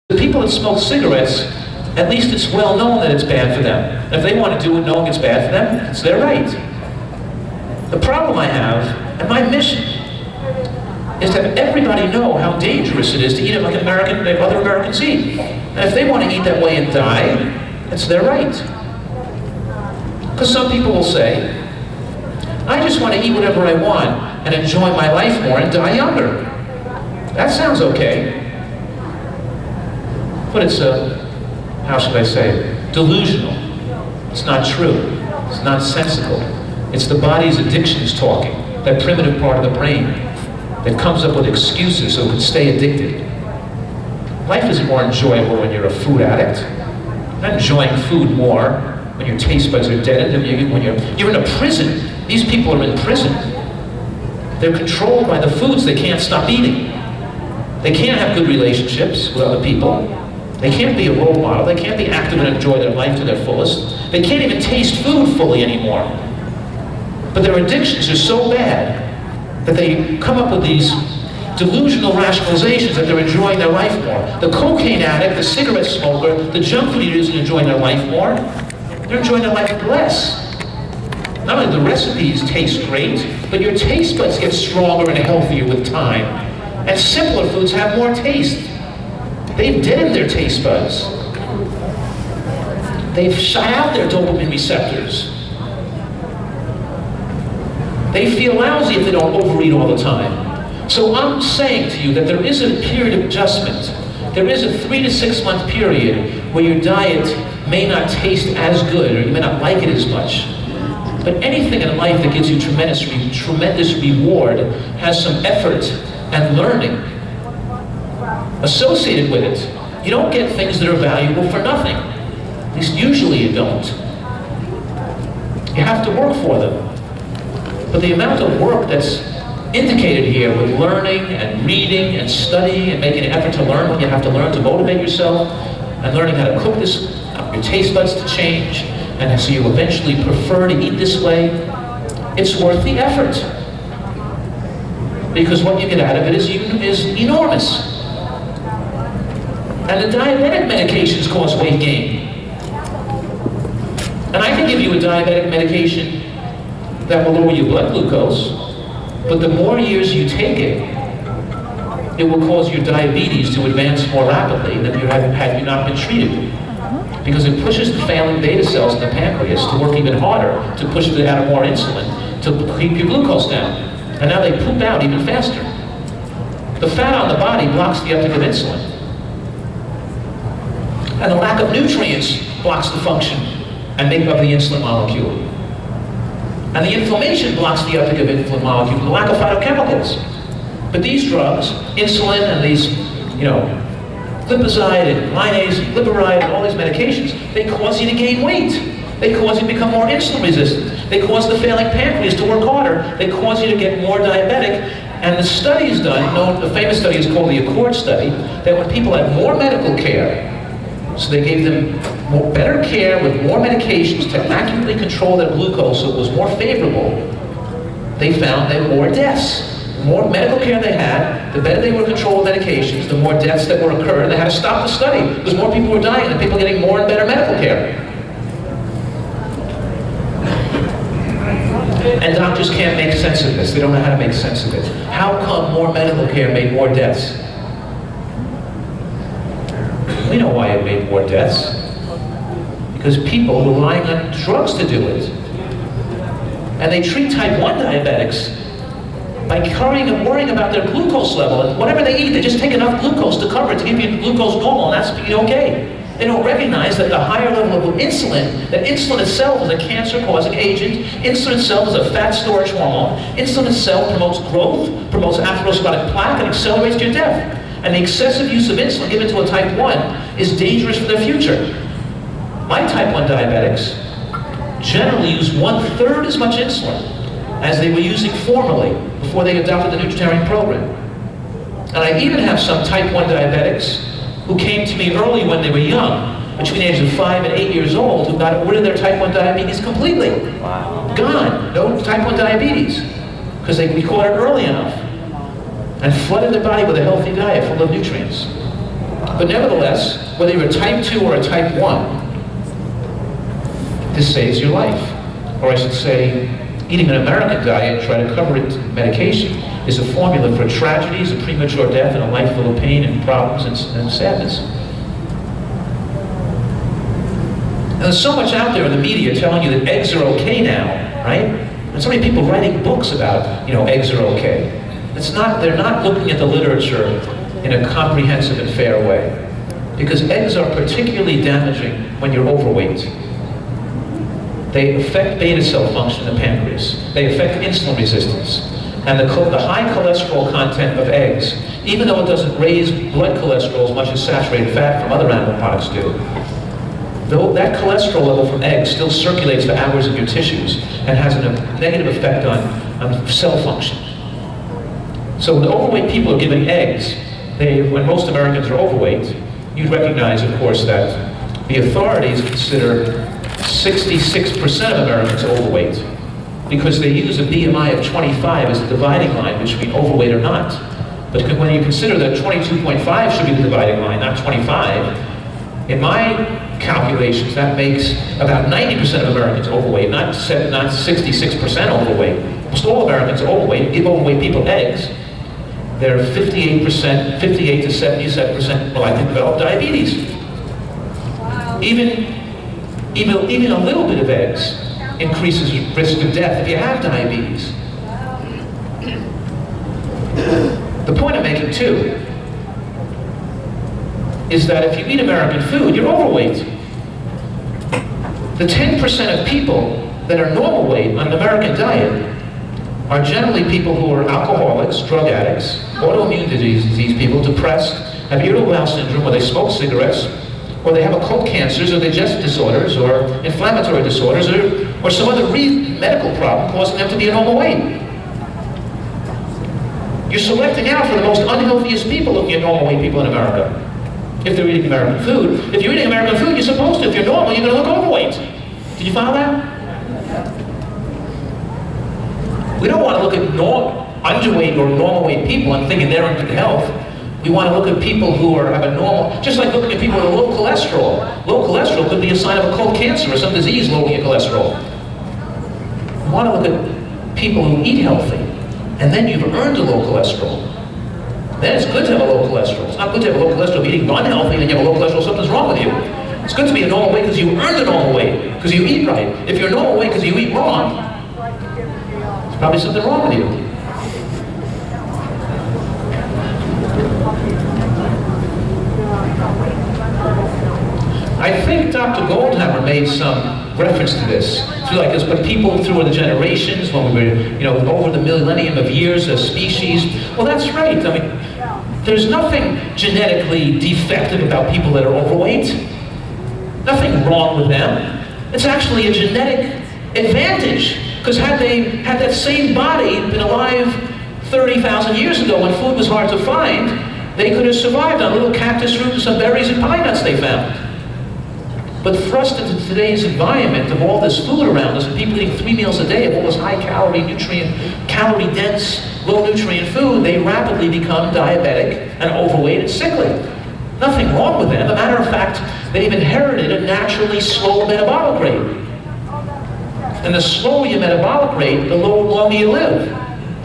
The people that smoke cigarettes, at least it's well known that it's bad for them. And if they want to do it knowing it's bad for them, it's their right. The problem I have, and my mission, is to have everybody know how dangerous it is to eat it like other Americans eat. And if they want to eat that way and die, it's their right. Because some people will say, I just want to eat whatever I want and enjoy my life more and die younger. That sounds okay. But it's how should I say, delusional. It's not true. It's nonsensical. It's the body's addictions talking, that primitive part of the brain that comes up with excuses so it can stay addicted. Life is more enjoyable when you're a food addict. You're not enjoying food more when your taste buds are dead than when you're in a prison. These people are in prison. They're controlled by the foods they can't stop eating. They can't have good relationships with other people. They can't be a role model. They can't be active and enjoy their life to their fullest. They can't even taste food fully anymore. But their addictions are so bad that they come up with these delusional rationalizations that they're enjoying their life more. The cocaine addict, the cigarette smoker, the junk food eater isn't enjoying their life more. They're enjoying their life less. Not only the recipes taste great, but your taste buds get stronger and healthier with time. And simpler foods have more taste. They've deadened their taste buds. They've shut out their dopamine receptors. They feel lousy if they don't overeat all the time. So I'm saying to you that there is a period of adjustment. There is a 3 to 6 month period where your diet may not taste as good, or you may not like it as much. But anything in life that gives you tremendous reward has some effort and learning associated with it. You don't get things that are valuable for nothing. At least usually you don't. You have to work for them. But the amount of work that's indicated here with learning and reading and studying and making an effort to learn what you have to learn to motivate yourself, and learning how to cook this, your taste buds to change, and so you eventually prefer to eat this way, it's worth the effort. Because what you get out of it is enormous. And the diabetic medications cause weight gain. And I can give you a diabetic medication that will lower your blood glucose, but the more years you take it, it will cause your diabetes to advance more rapidly than had you not been treated. Because it pushes the failing beta cells in the pancreas to work even harder, to push out more insulin, to keep your glucose down. And now they poop out even faster. The fat on the body blocks the uptake of insulin. And the lack of nutrients blocks the function and make up the insulin molecule. And the inflammation blocks the uptake of insulin molecule, the lack of phytochemicals. But these drugs, insulin and these, glipizide and linase and glyburide and all these medications, they cause you to gain weight. They cause you to become more insulin resistant. They cause the failing pancreas to work harder. They cause you to get more diabetic. And the studies done, the famous study is called the Accord study, that when people had more medical care, so they gave them better care with more medications to accurately control their glucose so it was more favorable, they found that more deaths. The more medical care they had, the better they were controlling medications, the more deaths that were occurring. They had to stop the study because more people were dying and people getting more and better medical care. And doctors can't make sense of this. They don't know how to make sense of it. How come more medical care made more deaths? We know why it made more deaths. Because people were relying on drugs to do it. And they treat type 1 diabetics by worrying about their glucose level. And whatever they eat, they just take enough glucose to cover it, to keep your glucose normal, and that's okay. They don't recognize that the higher level of insulin, that insulin itself is a cancer-causing agent. Insulin itself is a fat storage hormone. Insulin itself promotes growth, promotes atherosclerotic plaque, and accelerates your death. And the excessive use of insulin given to a type 1 is dangerous for their future. My type 1 diabetics generally use 1/3 as much insulin as they were using formerly before they adopted the Nutritarian program. And I even have some type 1 diabetics who came to me early when they were young, between the ages of 5 and 8 years old, who got rid of their type 1 diabetes completely. Wow. Gone. No type 1 diabetes. Because we caught it early enough and flooded their body with a healthy diet full of nutrients. But nevertheless, whether you're a type 2 or a type 1, this saves your life. Or I should say, eating an American diet and try to cover it with medication is a formula for tragedies, a premature death, and a life full of pain and problems and sadness. And there's so much out there in the media telling you that eggs are okay now, right? And so many people writing books about, eggs are okay. They're not looking at the literature in a comprehensive and fair way. Because eggs are particularly damaging when you're overweight. They affect beta cell function in the pancreas. They affect insulin resistance. And the high cholesterol content of eggs, even though it doesn't raise blood cholesterol as much as saturated fat from other animal products do, though that cholesterol level from eggs still circulates for hours in your tissues and has a negative effect on cell function. So when overweight people are given eggs, when most Americans are overweight, you'd recognize, of course, that the authorities consider 66% of Americans overweight because they use a BMI of 25 as the dividing line between overweight or not. But when you consider that 22.5 should be the dividing line, not 25, in my calculations, that makes about 90% of Americans overweight, not 66% overweight. Almost all Americans are overweight. Give overweight people eggs, they're 58 to 77% more likely to develop diabetes. Wow. Even a little bit of eggs increases risk of death if you have diabetes. The point I'm making too is that if you eat American food, you're overweight. The 10% of people that are normal weight on an American diet are generally people who are alcoholics, drug addicts, autoimmune disease people, depressed, have irritable bowel syndrome, or they smoke cigarettes, or they have occult cancers, or digestive disorders, or inflammatory disorders, or some other medical problem causing them to be a normal weight. You're selecting out for the most unhealthiest people looking at normal weight people in America. If they're eating American food. If you're eating American food, you're supposed to. If you're normal, you're going to look overweight. Did you follow that? We don't want to look at underweight or normal weight people and thinking they're in good health. We want to look at people who have a normal, just like looking at people with low cholesterol. Low cholesterol could be a sign of occult cancer or some disease lowering your cholesterol. We want to look at people who eat healthy, and then you've earned a low cholesterol. Then it's good to have a low cholesterol. It's not good to have a low cholesterol if you're eating unhealthy and you have a low cholesterol, something's wrong with you. It's good to be a normal weight because you earned a normal weight, because you eat right. If you're a normal weight because you eat wrong, there's probably something wrong with you. I think Dr. Goldhammer made some reference to this. But people through the generations, when we were, over the millennium of years as species, well, that's right. I mean, there's nothing genetically defective about people that are overweight. Nothing wrong with them. It's actually a genetic advantage. Because had that same body been alive 30,000 years ago when food was hard to find, they could have survived on little cactus roots and some berries and pine nuts they found. But thrust into today's environment of all this food around us and people eating 3 meals a day of all this high-calorie, calorie-dense, low-nutrient food, they rapidly become diabetic and overweight and sickly. Nothing wrong with them. As a matter of fact, they've inherited a naturally slower metabolic rate. And the slower your metabolic rate, the longer you live.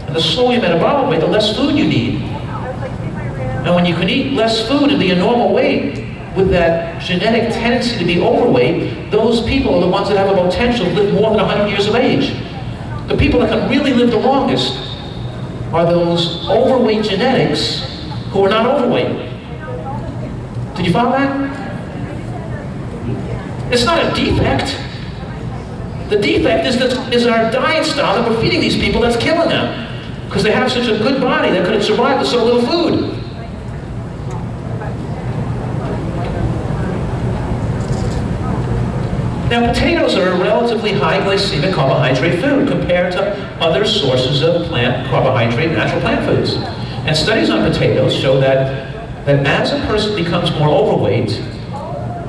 And the slower your metabolic rate, the less food you need. And when you can eat less food and be a normal weight, with that genetic tendency to be overweight, those people are the ones that have a potential to live more than 100 years of age. The people that can really live the longest are those overweight genetics who are not overweight. Did you follow that? It's not a defect. The defect is our diet style that we're feeding these people that's killing them. Because they have such a good body that could have survived with so little food. Now, potatoes are a relatively high glycemic carbohydrate food compared to other sources of plant carbohydrate, natural plant foods. And studies on potatoes show that as a person becomes more overweight,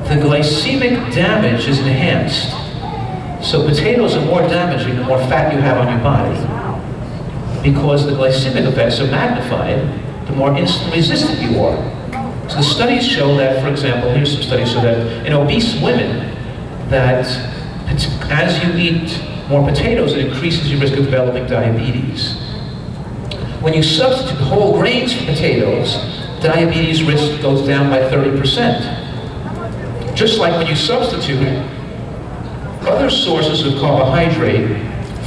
the glycemic damage is enhanced. So potatoes are more damaging the more fat you have on your body, because the glycemic effects are magnified the more insulin resistant you are. So the studies show that, for example, here's some studies show that in obese women, that as you eat more potatoes, it increases your risk of developing diabetes. When you substitute whole grains for potatoes, diabetes risk goes down by 30%. Just like when you substitute other sources of carbohydrate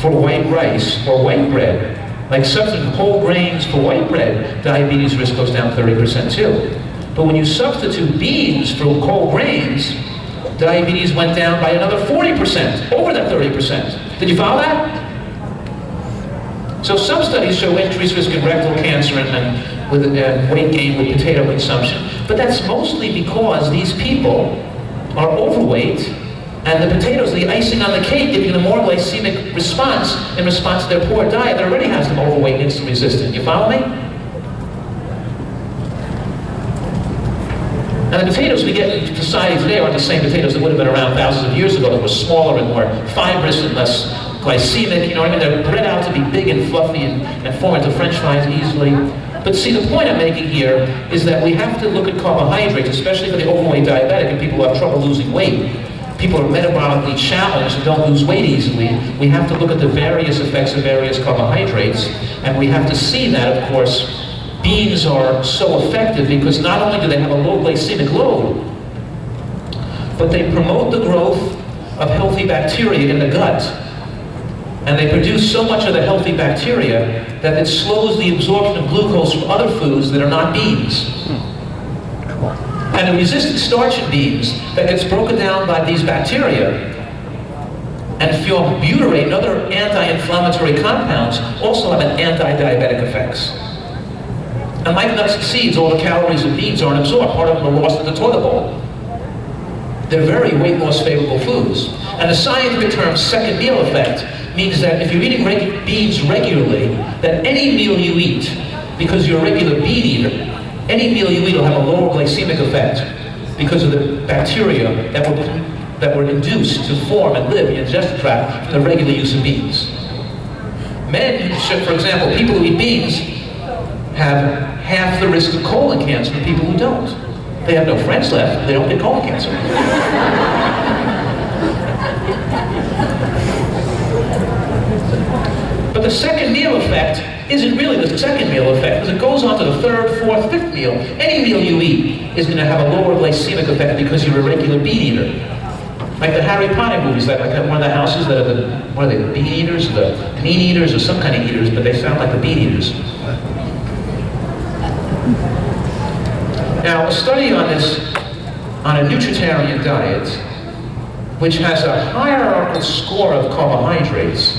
for white rice or white bread, like substituting whole grains for white bread, diabetes risk goes down 30% too. But when you substitute beans for whole grains, diabetes went down by another 40%, over that 30%. Did you follow that? So some studies show increased risk of rectal cancer and with weight gain with potato consumption, but that's mostly because these people are overweight, and the potatoes, the icing on the cake, giving them more glycemic response in response to their poor diet that already has them overweight and insulin resistant. You follow me? And the potatoes we get in society today aren't the same potatoes that would have been around thousands of years ago, that were smaller and more fibrous and less glycemic, you know what I mean? They're bred out to be big and fluffy and form into French fries easily. But see, the point I'm making here is that we have to look at carbohydrates, especially for the overweight diabetic and people who have trouble losing weight. People who are metabolically challenged and don't lose weight easily. We have to look at the various effects of various carbohydrates, and we have to see that, of course, beans are so effective because not only do they have a low glycemic load, but they promote the growth of healthy bacteria in the gut. And they produce so much of the healthy bacteria that it slows the absorption of glucose from other foods that are not beans. And the resistant starch in beans that gets broken down by these bacteria and form butyrate and other anti-inflammatory compounds also have an anti-diabetic effects. And like nuts and seeds, all the calories of beans aren't absorbed. Part of them are lost in the toilet bowl. They're very weight loss favorable foods. And the scientific term second meal effect means that if you're eating beans regularly, that any meal you eat, because you're a regular bean eater, any meal you eat will have a lower glycemic effect because of the bacteria that were induced to form and live in the digestive tract from the regular use of beans. Men, for example, people who eat beans have half the risk of colon cancer than people who don't. They have no friends left, they don't get colon cancer. But the second meal effect isn't really the second meal effect, because it goes on to the third, fourth, fifth meal. Any meal you eat is going to have a lower glycemic effect because you're a regular bean eater. Like the Harry Potter movies, like one of the houses that are what are they, the bean eaters, the mean eaters, or some kind of eaters, but they sound like the bean eaters. Now, a study on a nutritarian diet, which has a hierarchical score of carbohydrates,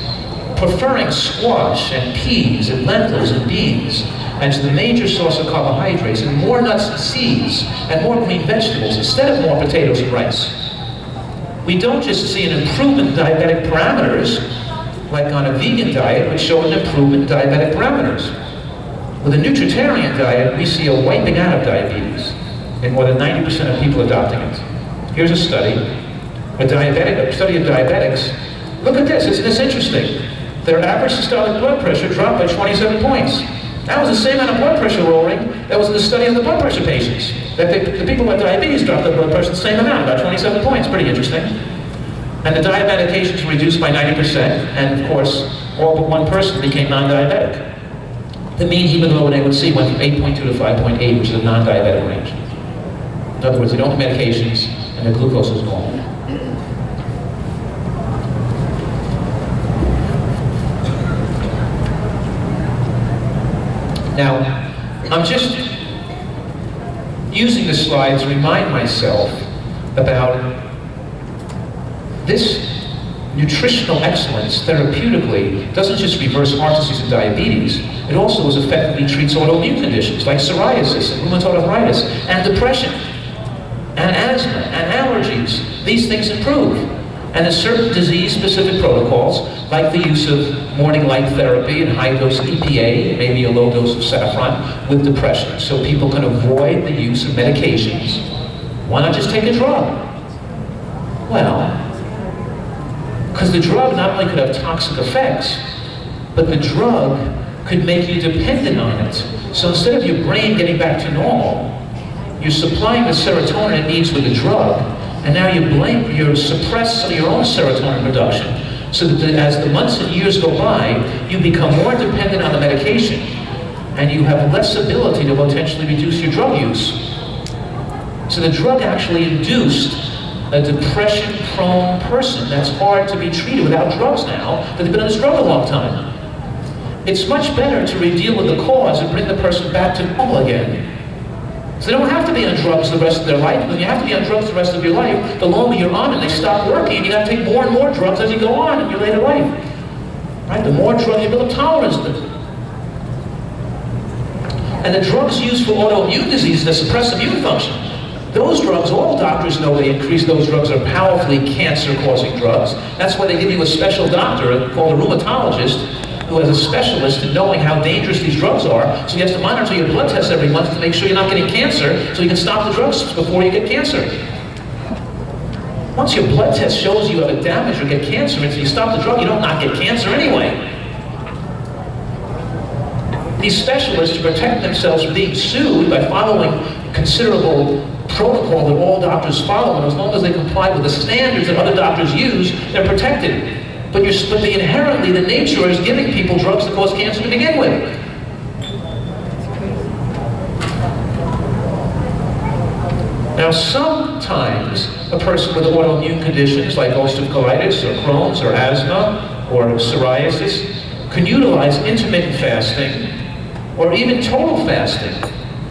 preferring squash and peas and lentils and beans as the major source of carbohydrates, and more nuts and seeds and more green vegetables instead of more potatoes and rice. We don't just see an improvement in diabetic parameters, like on a vegan diet, which show an improvement in diabetic parameters. With a nutritarian diet, we see a wiping out of diabetes in more than 90% of people adopting it. Here's a study, a study of diabetics. Look at this, isn't this interesting? Their average systolic blood pressure dropped by 27 points. That was the same amount of blood pressure lowering that was in the study of the blood pressure patients. That the people with diabetes dropped their blood pressure the same amount, about 27 points, pretty interesting. And the diabetic patients were reduced by 90%, and of course, all but one person became non-diabetic. The mean hemoglobin A1C went from 8.2 to 5.8, which is a non-diabetic range. In other words, they don't have medications, and their glucose is normal. Now, I'm just using this slide to remind myself about this nutritional excellence therapeutically doesn't just reverse heart disease and diabetes, it also as effectively treats autoimmune conditions like psoriasis and rheumatoid arthritis and depression and asthma and allergies. These things improve. And there's certain disease-specific protocols, like the use of morning light therapy and high dose EPA, maybe a low dose of saffron, with depression, so people can avoid the use of medications. Why not just take a drug? Well, because the drug not only could have toxic effects, but the drug could make you dependent on it. So instead of your brain getting back to normal, You're supplying the serotonin it needs with the drug, and now you suppress some of your own serotonin production, so that as the months and years go by, you become more dependent on the medication, and you have less ability to potentially reduce your drug use. So the drug actually induced a depression-prone person that's hard to be treated without drugs now, that they've been on this drug a long time. It's much better to deal with the cause and bring the person back to normal again. So they don't have to be on drugs the rest of their life. When you have to be on drugs the rest of your life, the longer you're on them, they stop working, and you have to take more and more drugs as you go on in your later life. Right? The more drugs, you build up tolerance to them. And the drugs used for autoimmune diseases that suppress immune function, those drugs, all doctors know they increase, those drugs are powerfully cancer-causing drugs. That's why they give you a special doctor called a rheumatologist, who is a specialist in knowing how dangerous these drugs are, so he has to monitor your blood tests every month to make sure you're not getting cancer, so you can stop the drugs before you get cancer. Once your blood test shows you have a damage or get cancer, and so you stop the drug, you don't not get cancer anyway. These specialists, to protect themselves from being sued by following considerable protocol that all doctors follow, and as long as they comply with the standards that other doctors use, they're protected. But inherently, the nature is giving people drugs that cause cancer to begin with. Now, sometimes a person with autoimmune conditions like ulcerative colitis or Crohn's or asthma or psoriasis can utilize intermittent fasting or even total fasting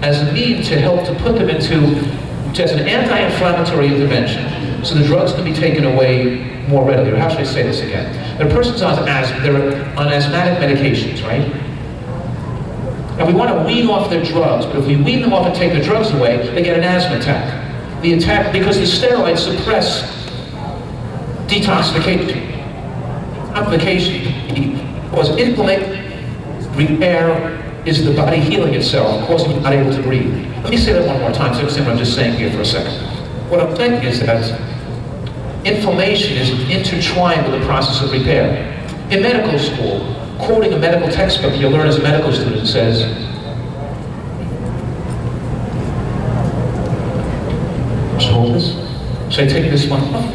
as a means to help to put them as an anti-inflammatory intervention, so the drugs can be taken away more readily. Or how should I say this again? There are persons on asthmatic medications, right? And we want to wean off their drugs, but if we wean them off and take their drugs away, they get an asthma attack. The attack, because the steroids suppress detoxification. Detoxification causes inflammation, repair is the body healing itself, causing you not able to breathe. Let me say that one more time so you understand what I'm just saying here for a second. What I'm saying is that inflammation is intertwined with the process of repair. In medical school, quoting a medical textbook you'll learn as a medical student says, just hold this. Should I take this one off?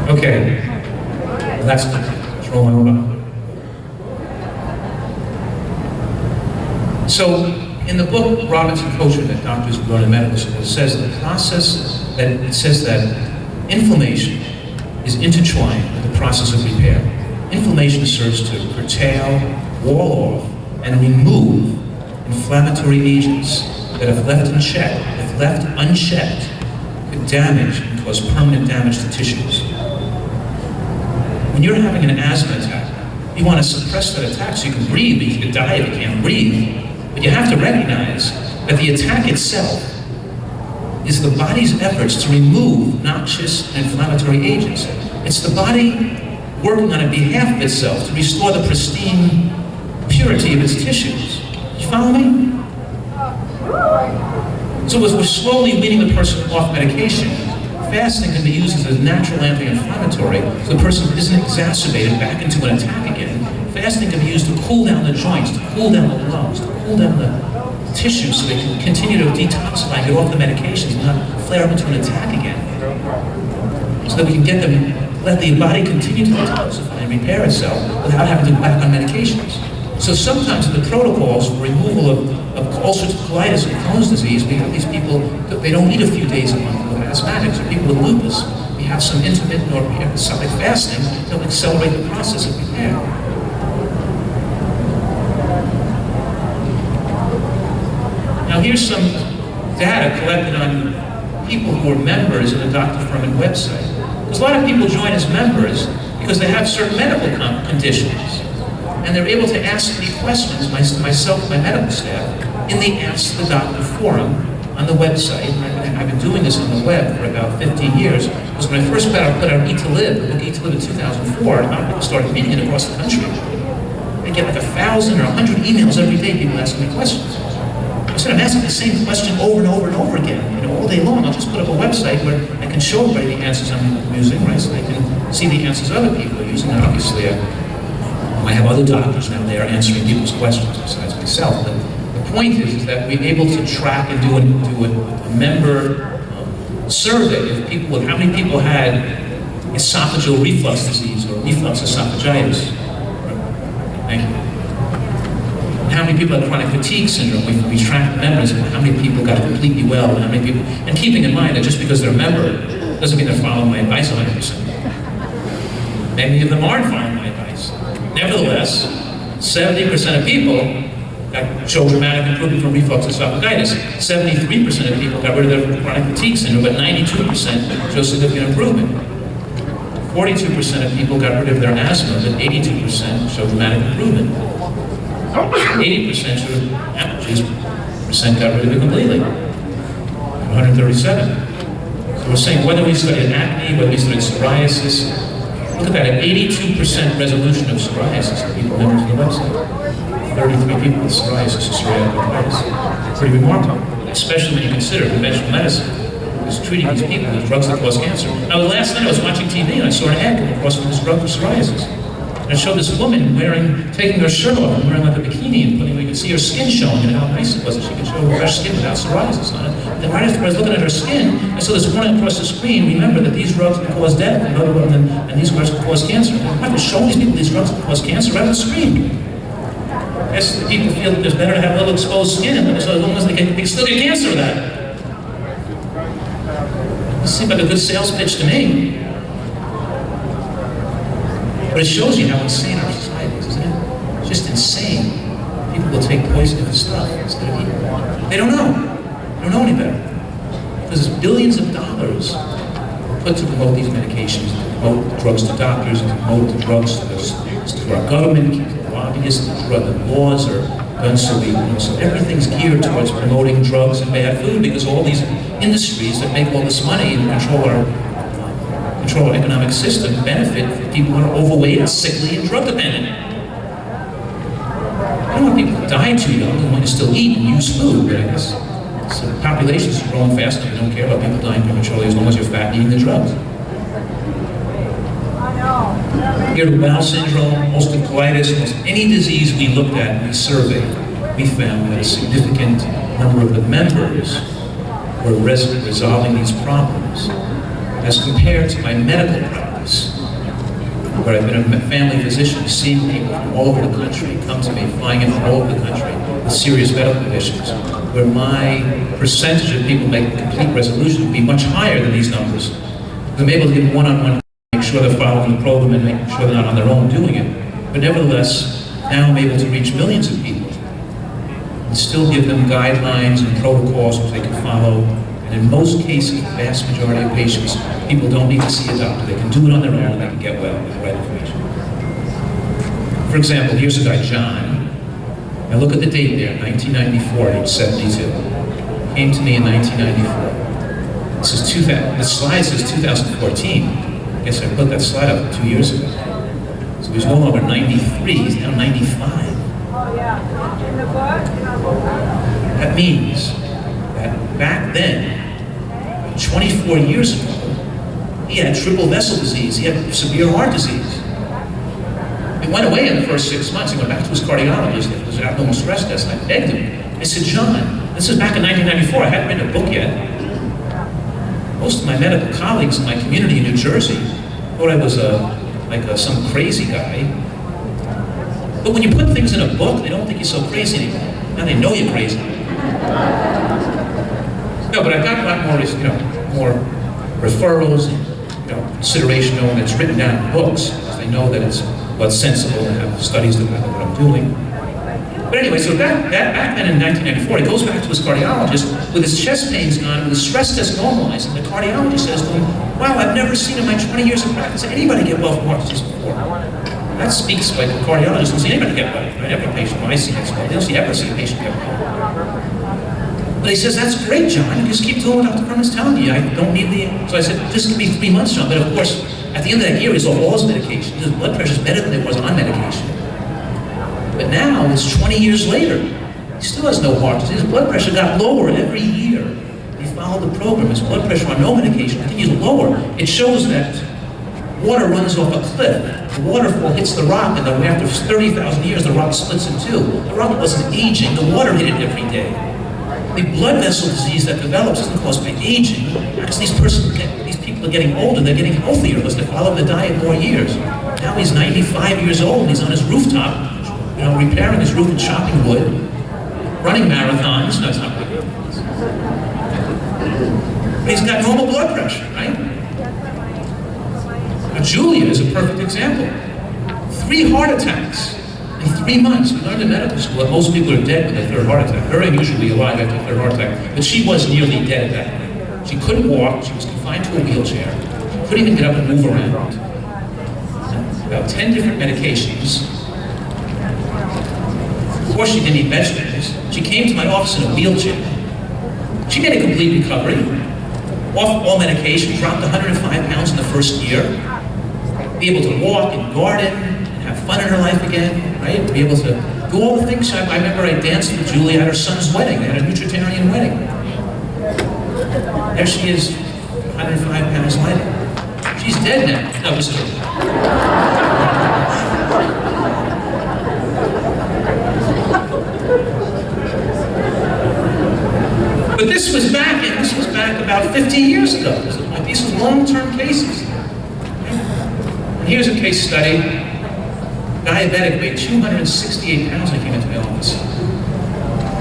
Okay, that's rolling over. So, in the book Robinson Coachman that doctors learn in medical school, it says that inflammation is intertwined with the process of repair. Inflammation serves to curtail, wall off, and remove inflammatory agents that, if left unchecked, could damage and cause permanent damage to tissues. When you're having an asthma attack, you want to suppress that attack so you can breathe, but you could die if you can't breathe. But you have to recognize that the attack itself is the body's efforts to remove noxious and inflammatory agents. It's the body working on behalf of itself to restore the pristine purity of its tissues. You follow me? So as we're slowly weaning the person off medication, fasting can be used as a natural anti-inflammatory, so the person isn't exacerbated back into an attack again. Fasting can be used to cool down the joints, to cool down the lungs, to cool down the tissues so they can continue to detoxify and get off the medications and not flare up into an attack again. So that we can let the body continue to detoxify and repair itself without having to go back on medications. So sometimes in the protocols for removal of ulcerative colitis and Crohn's disease, we have these people, they don't eat a few days a month, with asthmatics or people with lupus. We have some intermittent or episodic fasting to accelerate the process of repair. Now here's some data collected on people who are members of the Dr. Fuhrman website. Because a lot of people join as members because they have certain medical conditions. And they're able to ask me questions, myself and my medical staff, in the Ask the Doctor forum on the website. And I've been doing this on the web for about 15 years. Because when I first put out Eat to Live, the book Eat to Live in 2004, a lot of people started reading it across the country. I get like 1,000 or 100 emails every day, people asking me questions. I said, I'm asking the same question over and over and over again, all day long. I'll just put up a website where I can show everybody the answers I'm using, right? So they can see the answers other people are using. And obviously, I have other doctors now there answering people's questions besides myself. But the point is that we're able to track and do a member survey of people, how many people had esophageal reflux disease or reflux esophagitis. Thank you. How many people have chronic fatigue syndrome? We track members of how many people got completely well, and how many people, and keeping in mind that just because they're a member doesn't mean they're following my advice 100%. Many of them aren't following my advice. Nevertheless, 70% of people show dramatic improvement from reflux esophagitis. 73% of people got rid of their chronic fatigue syndrome, but 92% show significant improvement. 42% of people got rid of their asthma, but 82% show dramatic improvement. 80% showed allergies, percent got rid of it completely. 137. So we're saying whether we studied acne, whether we studied psoriasis, look at that, an 82% resolution of psoriasis that people members of the website. 33 people with psoriasis or psoriatic arthritis. Pretty remarkable, especially when you consider conventional medicine is treating these people with drugs that cause cancer. Now, last night I was watching TV and I saw an ad come across for this drug for psoriasis. And it showed this woman taking her shirt off and wearing like a bikini and you could see her skin showing and how nice it was that she could show her fresh skin without psoriasis on it. And right after I was looking at her skin, I saw this warning across the screen, remember that these drugs can cause death and these drugs can cause cancer. I was showing these people these drugs can cause cancer right on the screen. I guess the people feel that it's better to have a little exposed skin, so as long as they can still get cancer with that. This seems like a good sales pitch to me. But it shows you how insane our society is, isn't it? It's just insane. People will take poisonous stuff instead of eating. They don't know. They don't know any better. Because there's billions of dollars put to promote these medications, to promote drugs to doctors, and to promote the drugs to our government, to lobbyists, to the laws are done so everything's geared towards promoting drugs and bad food because all these industries that make all this money and control our economic system benefit from people who are overweight and sickly and drug dependent. I don't want people to die too young. They want to still eat and use food, but I guess so the population is growing faster. We don't care about people dying prematurely as long as you're fat and eating the drugs. Irritable bowel syndrome, ulcerative colitis, almost any disease we looked at and we surveyed, we found that a significant number of the members were resolving these problems. As compared to my medical practice, where I've been a family physician, seeing people from all over the country come to me, flying in from all over the country with serious medical conditions, where my percentage of people making complete resolution would be much higher than these numbers. I'm able to give one-on-one, make sure they're following the program and making sure they're not on their own doing it. But nevertheless, now I'm able to reach millions of people and still give them guidelines and protocols which they can follow. And in most cases, the vast majority of patients, people don't need to see a doctor. They can do it on their own, they can get well with the right information. For example, here's a guy, John. Now look at the date there, 1994, age 72. Came to me in 1994. This is the slide says 2014. I guess I put that slide up 2 years ago. So he's no longer 93, he's now 95. Oh yeah, in the book. That means that back then, 24 years ago, he had triple vessel disease, he had severe heart disease. It went away in the first 6 months. He went back to his cardiologist. It was an abdominal stress test, and I begged him. I said, John, this is back in 1994. I hadn't written a book yet. Most of my medical colleagues in my community in New Jersey thought I was some crazy guy. But when you put things in a book, they don't think you're so crazy anymore. Now they know you're crazy. No, but I've got a lot more, more referrals and consideration knowing that it's written down in books, because they know that it's what's sensible and have studies that what I'm doing. But anyway, so back then in 1994, he goes back to his cardiologist with his chest pains gone, with his stress test normalized, and the cardiologist says to him, wow, I've never seen in my 20 years of practice anybody get well from heart disease before. That speaks like the cardiologist doesn't see anybody get well. Right? Every patient I see gets well. They don't ever see a patient get well. But he says, that's great, John. You just keep doing what Dr. Fuhrman's telling you. I don't need the... So I said, this could be 3 months, John. But of course, at the end of that year, he's off all his medication. His blood pressure's better than it was on medication. But now, it's 20 years later. He still has no heart disease. His blood pressure got lower every year. He followed the program. His blood pressure on no medication continues lower. It shows that water runs off a cliff. The waterfall hits the rock, and then after 30,000 years, the rock splits in two. The rock wasn't aging. The water hit it every day. The blood vessel disease that develops isn't caused by aging. Because these people are getting older. They're getting healthier because they follow the diet more years. Now he's 95 years old. He's on his rooftop, repairing his roof and chopping wood, running marathons. No, it's not good. But he's got normal blood pressure, right? Now, Julia is a perfect example. 3 heart attacks in 3 months. We learned in medical school that most people are dead with their third heart attack. Very usually alive after a third heart attack. But she was nearly dead at that point. She couldn't walk. She was confined to a wheelchair. She couldn't even get up and move around. About 10 different medications. Of course, she didn't eat vegetables. She came to my office in a wheelchair. She made a complete recovery, off all medication, dropped 105 pounds in the first year, be able to walk and garden and have fun in her life again, right? Be able to do all the things. I remember I danced with Julie at her son's wedding. They had a nutritarian wedding. There she is, 105 pounds lighter. She's dead now. No, just kidding. But this was back about 15 years ago. These were long-term cases. And here's a case study. Diabetic, weighed 268 pounds when he came into my office.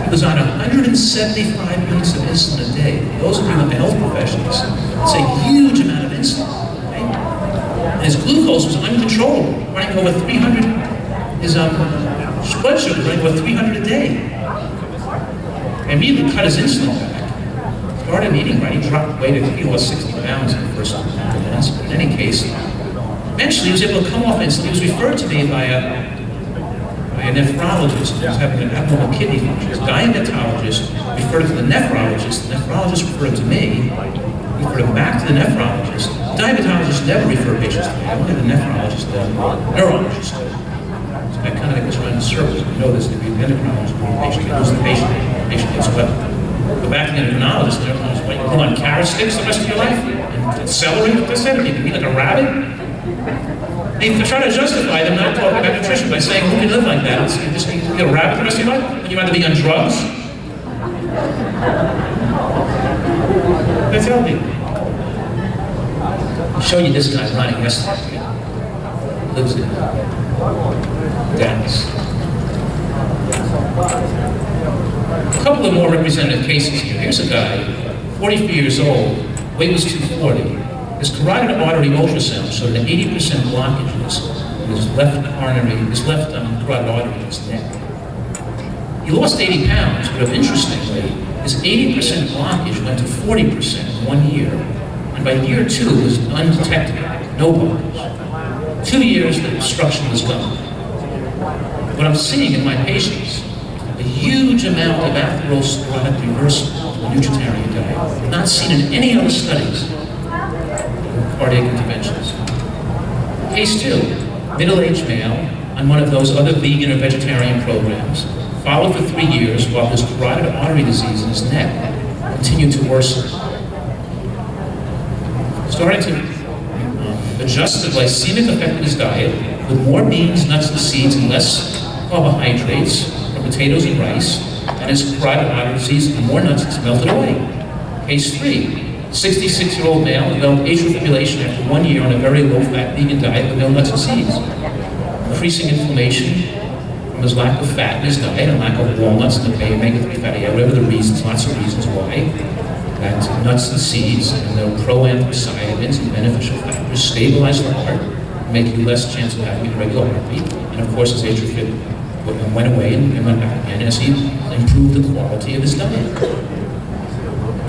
He was on 175 units of insulin a day. Those of you in the health professions, it's a huge amount of insulin. Right? And his glucose was uncontrollable, running over 300. His blood sugar was running over 300 a day. I immediately cut his insulin back. Started eating right. He dropped weight. I think he lost 60 pounds in the first couple of months. But in any case, eventually he was able to come off insulin. He was referred to me by a nephrologist who was having an abnormal kidney function. His diabetologist referred him to the nephrologist. The nephrologist referred him to me. Referred him back to the nephrologist. The diabetologist never referred patients to me. Only the nephrologist, the neurologist did. So I kind of think it's running in circles. You know this, if the endocrinologist will patient, they lose the patient gets well. Go back to the endocrinologist, the endocrinologist, what, you pull on carrot sticks the rest of your life? And celery, what they said? You can be like a rabbit? They try to justify them not talking about nutrition by saying, who can live like that? You just need to be a rabbit the rest of your life? Would you rather be on drugs? They tell me. I'll show you this guy running yesterday. Lives in Dallas. A couple of more representative cases here. Here's a guy, 43 years old, weight was 240. His carotid artery ultrasound showed an 80% blockages in his left carotid artery in his neck. He lost 80 pounds, but interestingly, his 80% blockage went to 40% in 1 year. And by year 2, it was undetected, no blockage. 2 years, the obstruction was gone. What I'm seeing in my patients, a huge amount of atherosclerotic reversal in the nutritarian diet, not seen in any other studies. Cardiac interventions. Case 2, middle-aged male on one of those other vegan or vegetarian programs, followed for 3 years while his carotid artery disease in his neck continued to worsen. Starting to adjust the glycemic effect of his diet with more beans, nuts, and seeds and less carbohydrates from potatoes and rice, and his carotid artery disease and more nuts melted away. Case 3. 66-year-old male developed atrial fibrillation after 1 year on a very low-fat vegan diet with no nuts and seeds. Increasing inflammation from his lack of fat in his diet and lack of walnuts and the omega-3 fatty acid, whatever the reasons, lots of reasons why. That nuts and seeds and the pro-anthocyanins and beneficial factors stabilize the heart, make you less chance of having a irregular heartbeat. And of course, his atrial fibrillation went away and went back again as he improved the quality of his diet.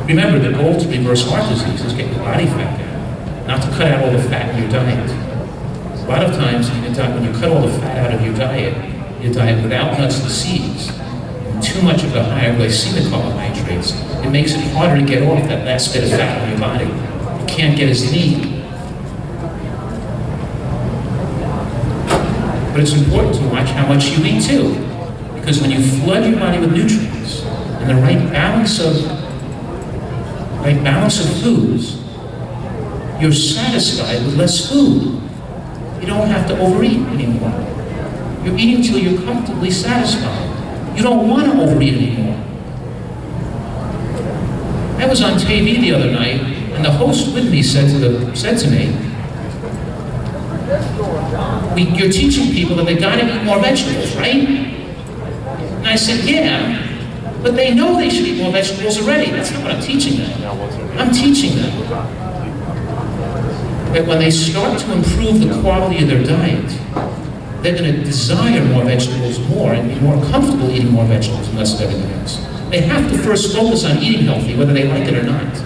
Remember, the goal to reverse heart disease is get the body fat down, not to cut out all the fat in your diet. A lot of times, when you cut all the fat out of your diet without nuts and seeds, and too much of the higher glycemic carbohydrates, it makes it harder to get off that last bit of fat on your body. You can't get as lean. But it's important to watch how much you eat too. Because when you flood your body with nutrients and the right balance of foods, you're satisfied with less food. You don't have to overeat anymore. You're eating till you're comfortably satisfied. You don't want to overeat anymore. I was on TV the other night, and the host with me said to me, you're teaching people that they gotta eat more vegetables, right? And I said, yeah, but they know they should eat more vegetables already. That's not what I'm teaching them. I'm teaching them that when they start to improve the quality of their diet, they're going to desire more vegetables more and be more comfortable eating more vegetables and less of everything else. They have to first focus on eating healthy, whether they like it or not.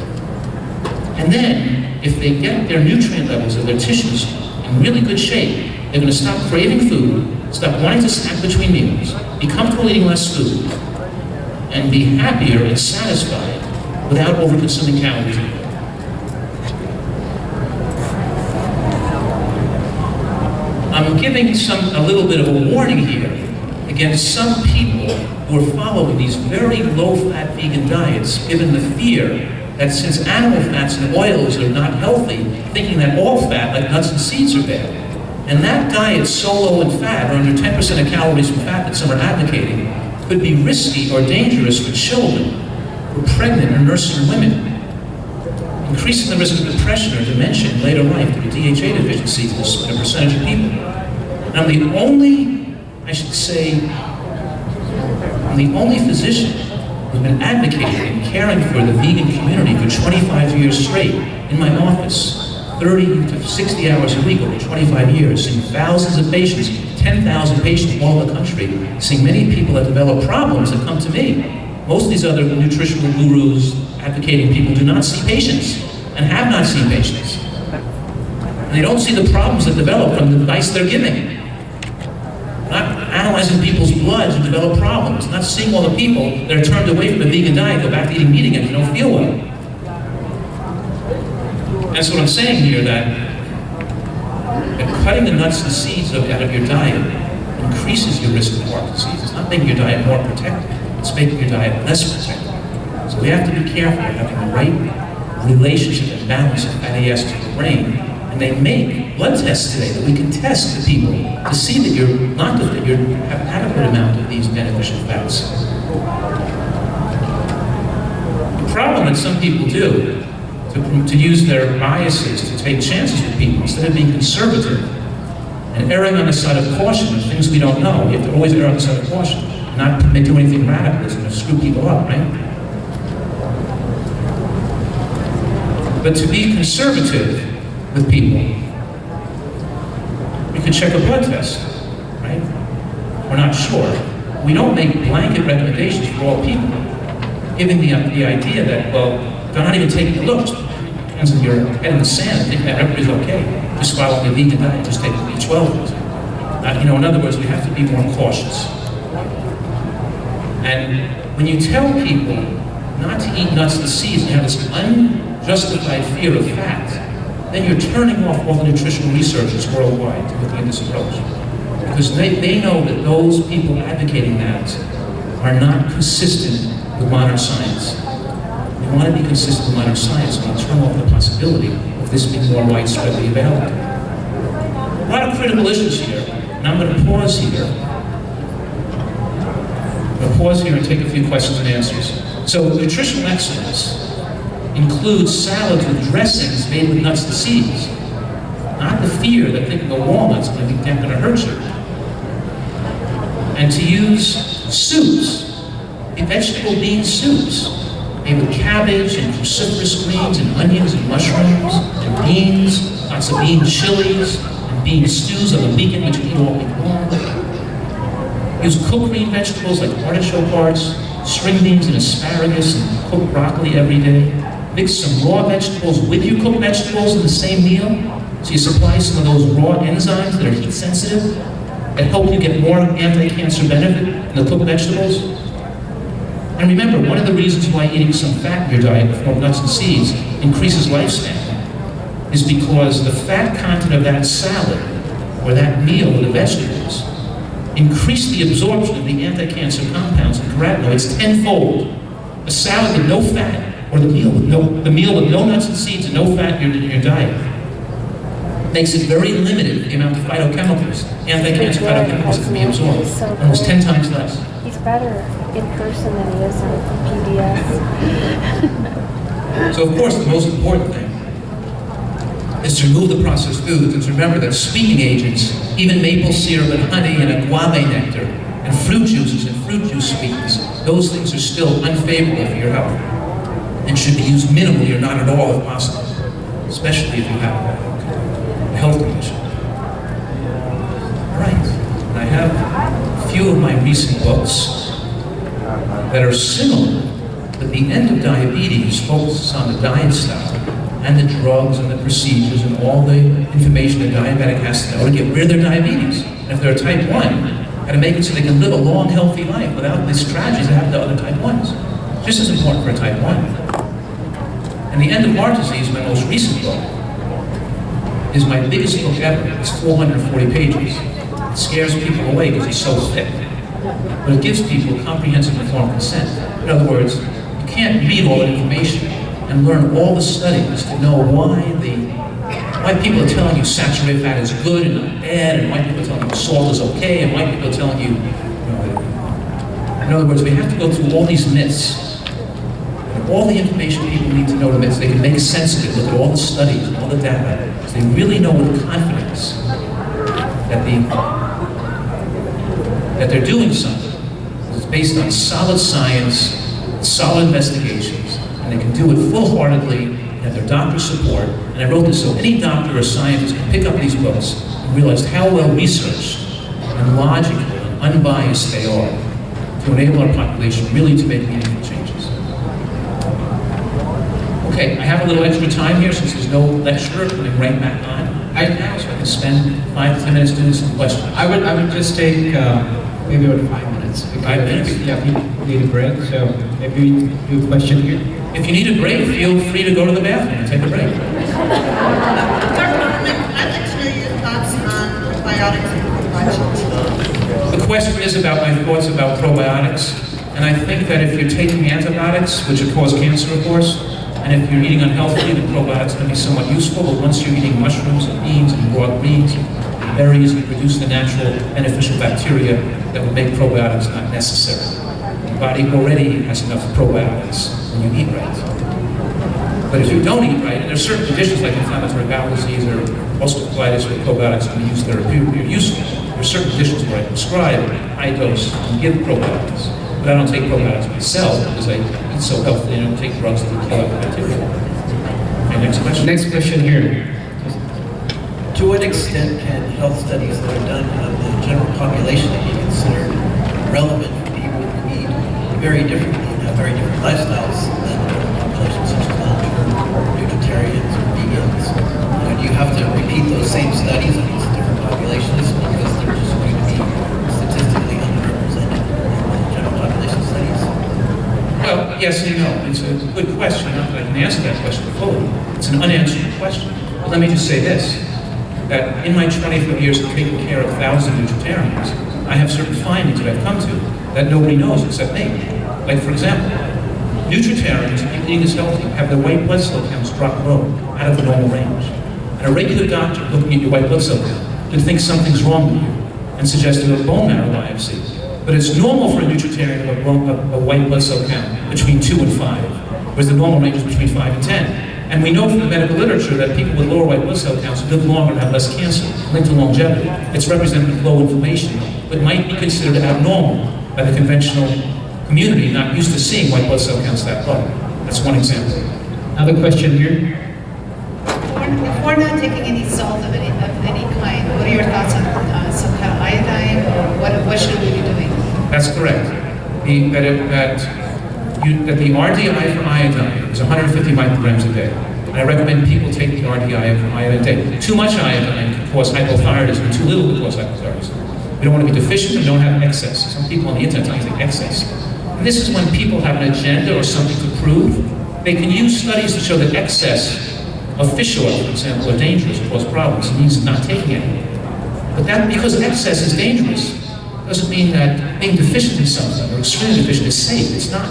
And then, if they get their nutrient levels of their tissues in really good shape, they're going to stop craving food, stop wanting to snack between meals, be comfortable eating less food, and be happier and satisfied without over-consuming calories. I'm giving a little bit of a warning here against some people who are following these very low-fat vegan diets, given the fear that since animal fats and oils are not healthy, thinking that all fat, like nuts and seeds, are bad. And that diet, so low in fat, or under 10% of calories from fat that some are advocating, could be risky or dangerous for children, for pregnant or nursing women, increasing the risk of depression or dementia in later life due to DHA deficiency in a percentage of people. And I'm the only physician who's been advocating and caring for the vegan community for 25 years straight in my office, 30 to 60 hours a week over 25 years, seeing thousands of patients, 10,000 patients all over the country, seeing many people that develop problems that come to me. Most of these other nutritional gurus, advocating people do not see patients and have not seen patients. And they don't see the problems that develop from the advice they're giving. Not analyzing people's blood to develop problems, not seeing all the people that are turned away from the vegan diet, go back to eating meat again if they don't feel well. That's what I'm saying here, that cutting the nuts and seeds out of your diet increases your risk of heart disease. It's not making your diet more protected, it's making your diet less protected. So we have to be careful of having the right relationship and balance of fatty acids in the brain. And they make blood tests today that we can test the people to see that you're not that you have an adequate amount of these beneficial fats. The problem that some people do to use their biases to take chances with people instead of being conservative and erring on the side of caution of things we don't know. You have to always err on the side of caution, not to do anything radical that's going to screw people up, right? But to be conservative with people, we could check a blood test, right? We're not sure. We don't make blanket recommendations for all people, giving the idea that, well, they're not even taking a look. Hands in your head in the sand, think that everybody's okay. Just follow the vegan diet, just take B12. In other words, we have to be more cautious. And when you tell people not to eat nuts and seeds and have this unjustified fear of fat, then you're turning off all the nutritional researchers worldwide to looking at this approach. Because they know that those people advocating that are not consistent with modern science. We want to be consistent with modern science, and we'll turn off the possibility of this being more widespreadly available. A lot of critical issues here, and I'm going to pause here. And take a few questions and answers. So, nutritional excellence includes salads with dressings made with nuts and seeds, not the fear that thinking of walnuts is going to hurt you. And to use soups, vegetable bean soups, made with cabbage and cruciferous greens and onions and mushrooms and beans, lots of bean chilies and bean stews on the weekend, which we eat all week long. Use cooked green vegetables like artichoke hearts, string beans and asparagus, and cooked broccoli every day. Mix some raw vegetables with your cooked vegetables in the same meal, so you supply some of those raw enzymes that are heat sensitive, that help you get more anti-cancer benefit in the cooked vegetables. And remember, one of the reasons why eating some fat in your diet before nuts and seeds increases lifespan is because the fat content of that salad or that meal with the vegetables increase the absorption of the anti-cancer compounds in carotenoids tenfold. A salad with no fat, or the meal with no nuts and seeds and no fat in your diet, makes it very limited the amount of phytochemicals, anti-cancer phytochemicals that can be absorbed, almost 10 times less. He's better in person than he is on PBS. So of course the most important thing is to remove the processed foods and to remember that sweetening agents, even maple syrup and honey and agave nectar and fruit juices and fruit juice sweeteners, those things are still unfavorable for your health and should be used minimally or not at all if possible, especially if you have a health condition. All right, and I have a few of my recent books that are similar, but the end of diabetes focuses on the diet style and the drugs and the procedures and all the information a diabetic has to know to get rid of their diabetes. And if they're a type 1, how to make it so they can live a long, healthy life without these tragedies that happen to other type 1s. Just as important for a type 1. And the end of heart disease, my most recent book, is my biggest book ever. It's 440 pages. It scares people away because it's so thick. But it gives people comprehensive informed consent. In other words, you can't read all that information and learn all the studies to know why people are telling you saturated fat is good and not bad, and why people are telling you salt is okay, and why people are telling you, in other words, we have to go through all these myths. And all the information people need to know the myths, they can make sense of it, look at all the studies and all the data, so they really know with confidence that they're doing something that's based on solid science, solid investigations, and they can do it full-heartedly and have their doctor's support. And I wrote this so any doctor or scientist can pick up these books and realize how well researched and logical and unbiased they are to enable our population really to make meaningful changes. Okay, I have a little extra time here since there's no lecturer coming right back on right now, so I can spend 5 to 10 minutes doing some questions. I would just take maybe about 5 minutes. 5 minutes? Yeah, we need a break, so maybe do a question here. If you need a break, feel free to go to the bathroom and take a break. Dr. Fuhrman, I'd like to know your thoughts on probiotics and probiotics. The question is about my thoughts about probiotics, and I think that if you're taking antibiotics, which would cause cancer, of course, and if you're eating unhealthily, then probiotics can be somewhat useful, but once you're eating mushrooms and beans and raw greens and berries, you produce the natural beneficial bacteria that would make probiotics not necessary. Your body already has enough probiotics when you eat right. But if you don't eat right, and there are certain conditions like inflammatory bowel disease or ulcerative colitis where probiotics can be used therapeutically or useful. There are certain conditions where I prescribe high dose and give probiotics. But I don't take probiotics myself because I eat so healthy and I don't take drugs that kill out bacteria. Okay, next question. Next question here. To what extent can health studies that are done of the general population be considered relevant for people who eat very differently and have very different lifestyles than the general population, such as long-term vegetarians or vegans? Do you have to repeat those same studies on these different populations because they're just going to be statistically underrepresented in the general population studies? Well, yes and no. It's a good question. Not that I can answer that question fully. It's an unanswered question. But let me just say this, that in my 25 years of taking care of thousands of vegetarians, I have certain findings that I've come to that nobody knows except me. Like, for example, nutritarians, people eating this healthy, have their white blood cell counts drop low, out of the normal range. And a regular doctor looking at your white blood cell count could think something's wrong with you and suggest a bone marrow biopsy. But it's normal for a nutritarian to have a white blood cell count between 2 and 5, whereas the normal range is between 5 and 10. And we know from the medical literature that people with lower white blood cell counts live longer and have less cancer, linked to longevity. It's representative of low inflammation, but might be considered abnormal by the conventional community, not used to seeing white blood cell counts that low. That's one example. Another question here. If we're not taking any salt of any kind, what are your thoughts on some kind of iodine, or what should we be doing? That's correct. That the RDI for iodine is 150 micrograms a day. And I recommend people take the RDI for iodine a day. Too much iodine can cause hypothyroidism, too little can cause hypothyroidism. We don't want to be deficient and don't have excess. Some people on the internet tell you excess. And this is when people have an agenda or something to prove. They can use studies to show that excess of fish oil, for example, are dangerous and cause problems. It means not taking it. But that, because excess is dangerous, doesn't mean that being deficient in something or extremely deficient is safe. It's not.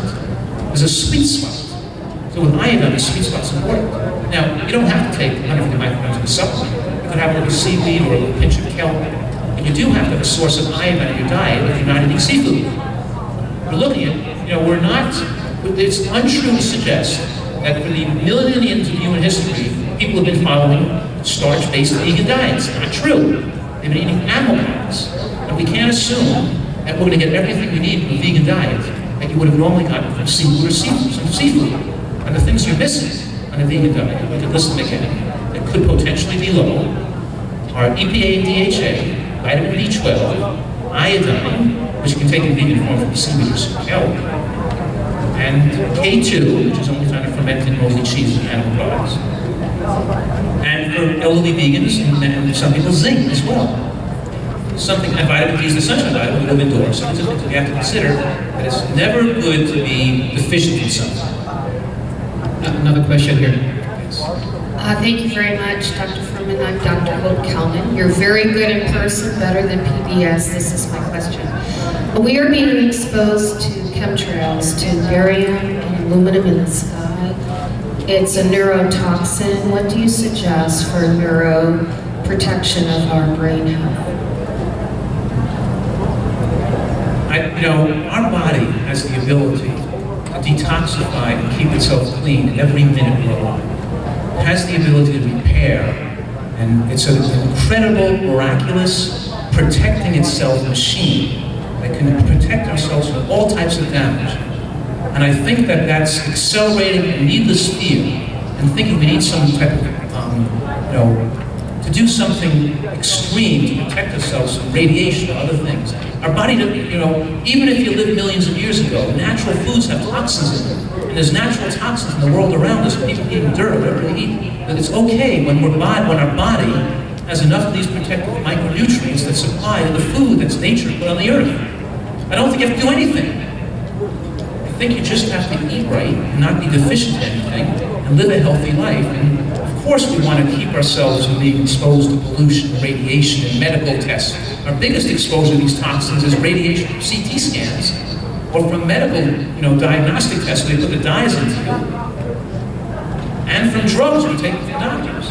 There's a sweet spot. So with iodine, the sweet spot's important. Now, you don't have to take 150 micrograms of a supplement. You could have a little seaweed or a little pinch of kelp. And you do have to have a source of iodine in your diet if you're not eating seafood. We're looking at, we're not, it's untrue to suggest that for the millions of human history, people have been following starch-based vegan diets. Not true. They've been eating animal products. And we can't assume that we're going to get everything we need from a vegan diet that you would have normally gotten from seafood or seafood. And the things you're missing on a vegan diet, we could list them again, that could potentially be low, are EPA and DHA, vitamin B12, iodine, which you can take in vegan form from seaweed or kelp, and K2, which is only found in fermented mostly cheese and animal products. And for elderly vegans, and some people, zinc as well. And vitamin D is the sunshine vitamin, we live indoors, so we have to consider that it's never good to be deficient in something. Another question here. Thank you very much, Dr. Fuhrman. I'm Dr. Hope Kalman. You're very good in person, better than PBS. This is my question. We are being exposed to chemtrails, to barium and aluminum in the sky. It's a neurotoxin. What do you suggest for neuroprotection of our brain health? Our body has the ability to detoxify and keep itself clean every minute we're alive. It has the ability to repair, and it's an incredible, miraculous, protecting itself machine that can protect ourselves from all types of damage. And I think that that's accelerating needless fear and thinking we need some type of, to do something extreme to protect ourselves from radiation or other things. Our body, even if you lived millions of years ago, natural foods have toxins in them. And there's natural toxins in the world around us, people eating dirt, whatever they eat. But it's okay when our body has enough of these protective micronutrients that supply the food that's nature put on the earth. I don't think you have to do anything. I think you just have to eat right and not be deficient in anything and live a healthy life. And of course we want to keep ourselves from being exposed to pollution, radiation, and medical tests. Our biggest exposure to these toxins is radiation from CT scans or from medical, diagnostic tests where they put the dyes into you. And from drugs we take from doctors.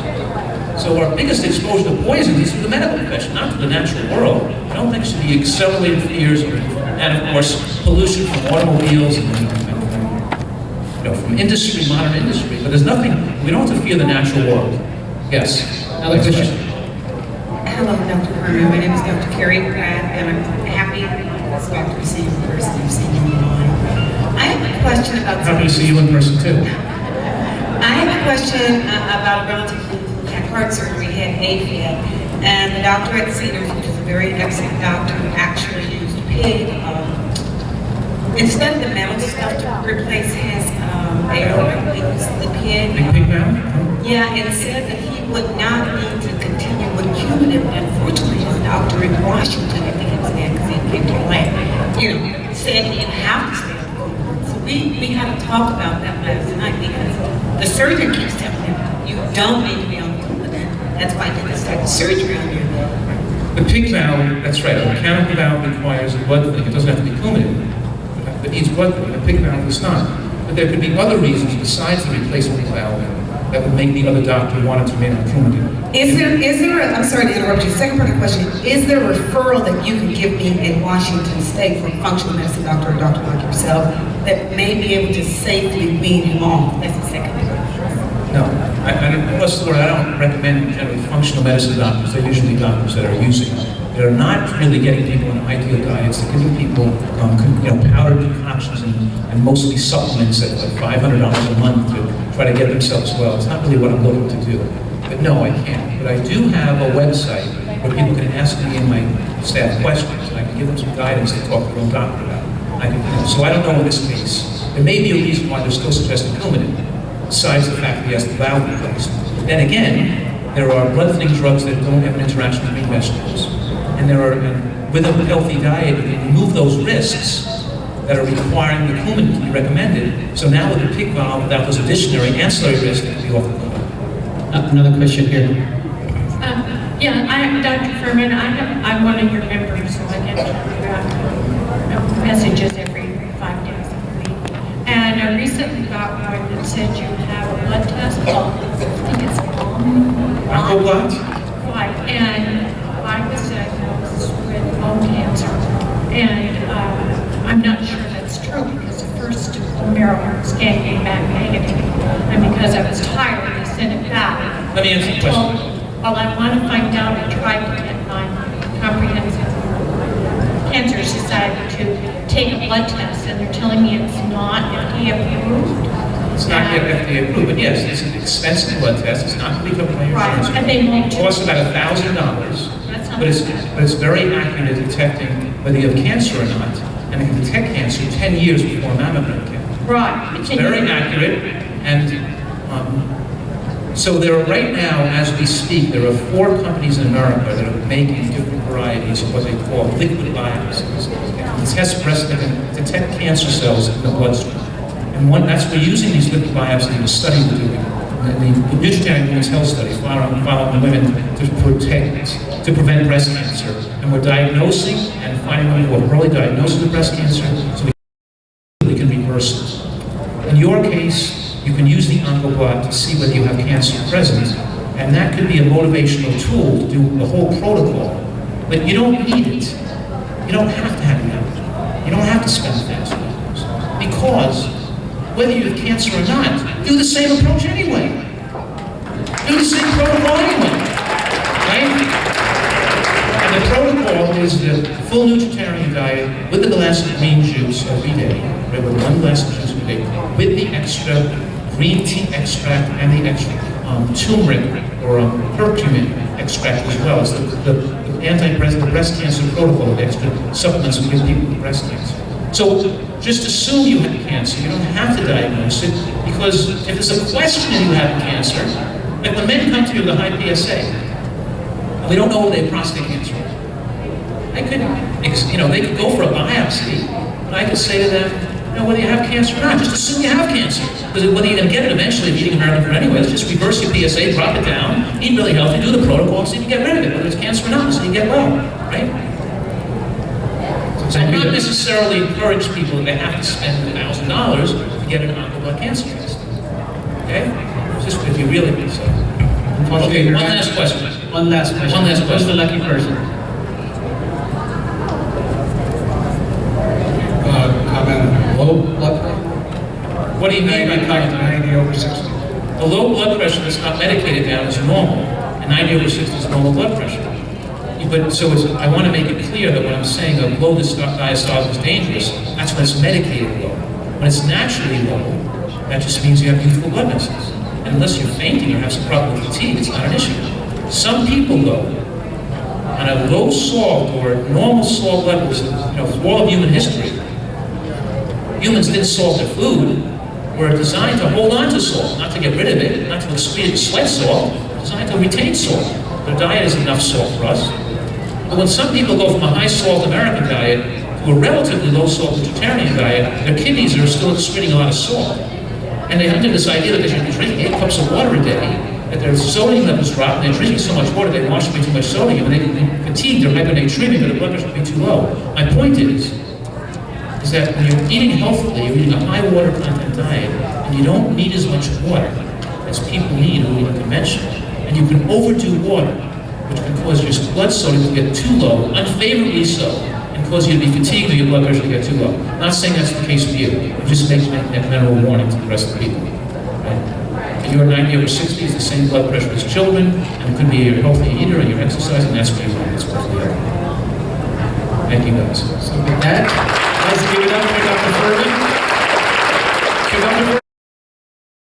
So our biggest exposure to poison is through the medical profession, not to the natural world. I don't think it should be accelerated fears, and of course, pollution from automobiles and from industry, modern industry. But there's nothing, we don't have to fear the natural world. Yes. Another question. Hello, Dr. Fuhrman. My name is Dr. Carrie Pratt, and I'm happy as Dr. to see you in person. I've seen you online. I have a question about... Happy to see you in person, too. I have a question about a relative who had heart surgery, had AFib, and the doctor at Cedars, which is a very excellent doctor, actually used pig. Instead of the metal stuff to replace his aorta, it was the pig. Big pig mouth? Yeah, and said that he would not need to continue with cumulative. Unfortunately, his doctor in Washington, I think it was there because he picked your leg, said he didn't have to stay on cumulative. So we had to talk about that last night because the surgeon keeps telling him, you don't need to be on cumulative. That's why I did this type of surgery on you. The pig valve, that's right, a mechanical valve requires a blood thing. It doesn't have to be cumulative. It needs blood thing. A pig valve does not. But there could be other reasons besides the replacement valve that would make the other doctor want to remain on cumulative. I'm sorry to interrupt you, second part of the question, is there a referral that you can give me in Washington State for a functional medicine doctor or a doctor like yourself that may be able to safely wean him off? That's the second part. No, I don't recommend generally functional medicine doctors. They're usually doctors that are using. They're not really getting people on ideal diets. They're giving people, powdered concoctions and mostly supplements at $500 a month to try to get themselves well. It's not really what I'm looking to do. But no, I can't. But I do have a website where people can ask me and my staff questions, and I can give them some guidance to talk to their own doctor about. So I don't know in this case. There may be a reason why they're still suggesting Coumadin, besides the fact that he has the valve replaced. Then again, there are blood-thinning drugs that don't have an interaction with green vegetables. And with a healthy diet, you can remove those risks that are requiring the Coumadin to be recommended. So now with the pig valve, without those additional ancillary risks, it can be off the Coumadin. Another question here. Dr. Fuhrman, I'm one of your members, so I get messages every 5 days of the week. And I recently got one that said you have a blood test called, I think it's Oncoblot? Right, and I was diagnosed with bone cancer. And I'm not sure that's true because the first marrow scan came back negative. And because I was tired, I sent it back. Let me answer the question. Well, I want to find out. I tried to get my comprehensive cancer society to take a blood test, and they're telling me it's not FDA approved. It's not yet FDA approved, but yes, it's an expensive blood test. It's not going to be covered by your Right, insurance. and they won't. It costs about $1,000, That's not but it's very accurate at detecting whether you have cancer or not, and it can detect cancer 10 years before mammogram can. right. It's very accurate, and so there are right now, as we speak, there are 4 companies in America that are making different varieties of what they call liquid biopsies. They test breast, they can detect cancer cells in the bloodstream. And that's we're using these liquid biopsies in a study we're doing, the Nutritarian Women's Health Study, following women to prevent breast cancer. And we're diagnosing and finding women who have early diagnosis of breast cancer so we can reverse it. In your case, you can use the Oncoblot to see whether you have cancer present, and that could be a motivational tool to do the whole protocol. But you don't need it. You don't have to have it out. You don't have to spend $1,000. Because whether you have cancer or not, do the same approach anyway. Do the same protocol anyway. Right? And the protocol is the full nutritarian diet with a glass of green juice every day, right, with 1 glass of juice every day, with the extra green tea extract and the extra turmeric or curcumin extract as well as the breast cancer protocol, the extra supplements we give people with breast cancer. So just assume you have cancer. You don't have to diagnose it, because if there's a question that you have cancer, like when men come to you with a high PSA, and we don't know whether they have prostate cancer, they could go for a biopsy, and I could say to them, whether you have cancer or not, just assume you have cancer. Because whether you're going to get it eventually, if you're eating American food anyway, just reverse your PSA, drop it down, eat really healthy, do the protocol, and see if you get rid of it, whether it's cancer or not, so you get well, right? So I'm not necessarily encourage people that they have to spend $1,000 to get an Oncoblot cancer test. Okay? It's just if you really think so. Okay, one last question. One last question. One last question. Who's the lucky person? Comment. Low blood pressure. What do you mean by comment? 90/60. A low blood pressure that's not medicated down is normal, and 90/60 is normal blood pressure. I want to make it clear that when I'm saying a low diastolic is dangerous, that's when it's medicated low. When it's naturally low, that just means you have youthful blood vessels. And unless you're fainting or have some problem with fatigue, it's not an issue. Some people, though, on a low salt or normal salt levels, through all of human history, humans didn't salt their food. We're designed to hold on to salt, not to get rid of it, not to excrete it, sweat salt. We're designed to retain salt. Their diet is enough salt for us. But when some people go from a high-salt American diet to a relatively low-salt vegetarian diet, their kidneys are still excreting a lot of salt. And they under this idea that they should be drinking 8 cups of water a day, that their sodium levels drop, and they're drinking so much water they wash away too much sodium, and they get fatigued or hyponatremia, but the blood pressure will be too low. My point is that when you're eating healthily, you're eating a high water content diet, and you don't need as much water as people need who eat conventional, and you can overdo water, which can cause your blood sodium to get too low, unfavorably so, and cause you to be fatigued or your blood pressure to get too low. I'm not saying that's the case for you. I'm just making that general warning to the rest of the people. Right? And your 90/60 is the same blood pressure as children, and it could be a healthy eater and you're exercising, that's what you want. That's supposed to be. Thank you guys. So with that, let's give it up